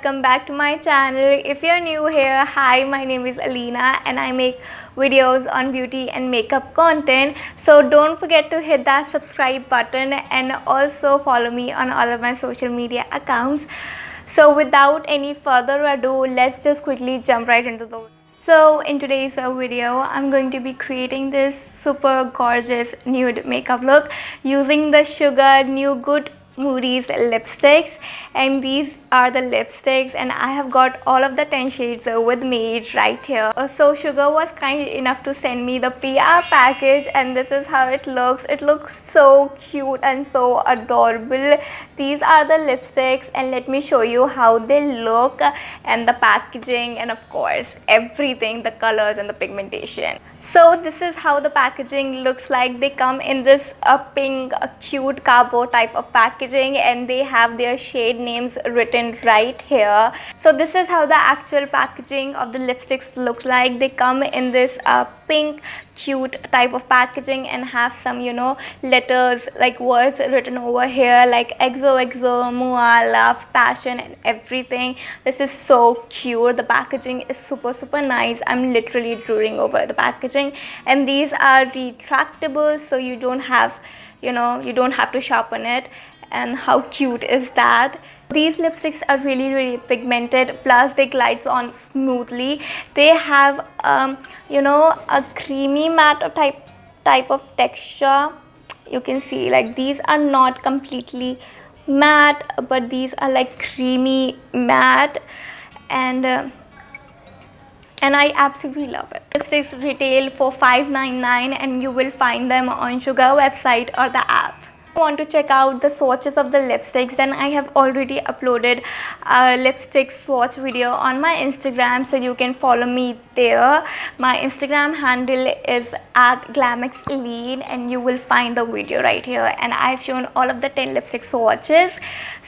welcome back to my channel. If you're new here, hi, my name is Aleena and I make videos on beauty and makeup content. So don't forget to hit that subscribe button and also follow me on all of my social media accounts. So without any further ado, let's just quickly jump right into the So in today's video, I'm going to be creating this super gorgeous nude makeup look using the Sugar New Good Moodies lipsticks, and these are the lipsticks, and I have got all of the 10 shades with me right here. So Sugar was kind enough to send me the PR package, and this is how it looks. It looks so cute and so adorable. These are the lipsticks, and let me show you how they look, and the packaging, and of course everything, the colors and the pigmentation. So this is how the packaging looks like. They come in this pink cute cardboard type of packaging, and they have their shade names written right here. So this is how the actual packaging of the lipsticks look like. They come in this pink cute type of packaging and have some, you know, letters like words written over here like XOXO, Mua, love, passion and everything. This is so cute. The packaging is super nice. I'm literally drooling over the packaging, and these are retractable, so you don't have, you know, you don't have to sharpen it. And how cute is that? These lipsticks are really pigmented, plus they glides on smoothly. They have you know, a creamy matte type of texture. You can see like these are not completely matte, but these are like creamy matte, and I absolutely love it. Lipsticks retail for $5.99 and you will find them on Sugar website or the app. If you want to check out the swatches of the lipsticks, then I have already uploaded a lipstick swatch video on my Instagram, so you can follow me there. My Instagram handle is @heyitsaleen, and you will find the video right here, and I've shown all of the 10 lipstick swatches,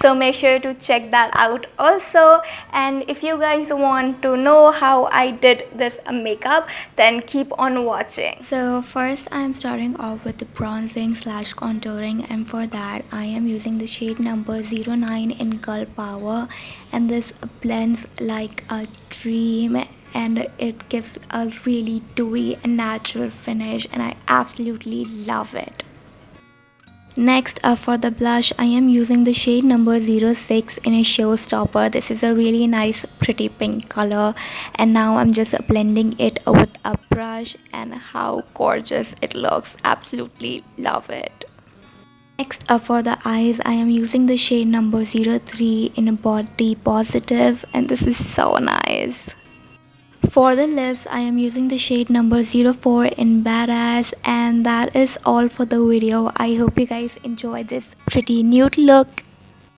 so make sure to check that out also. And if you guys want to know how I did this makeup, then keep on watching. So first I'm starting off with the bronzing slash contouring, and for that I am using the shade number 09 in Girl Power, and this blends like a dream, and it gives a really dewy and natural finish, and I absolutely love it. Next, for the blush, I am using the shade number 06 in a Showstopper. This is a really nice pretty pink color, and now I'm just blending it with a brush, and how gorgeous it looks. Absolutely love it. Next, for the eyes, I am using the shade number 03 in a Body Positive, and this is so nice. For the lips, I am using the shade number 04 in Badass, and that is all for the video. I hope you guys enjoyed this pretty nude look.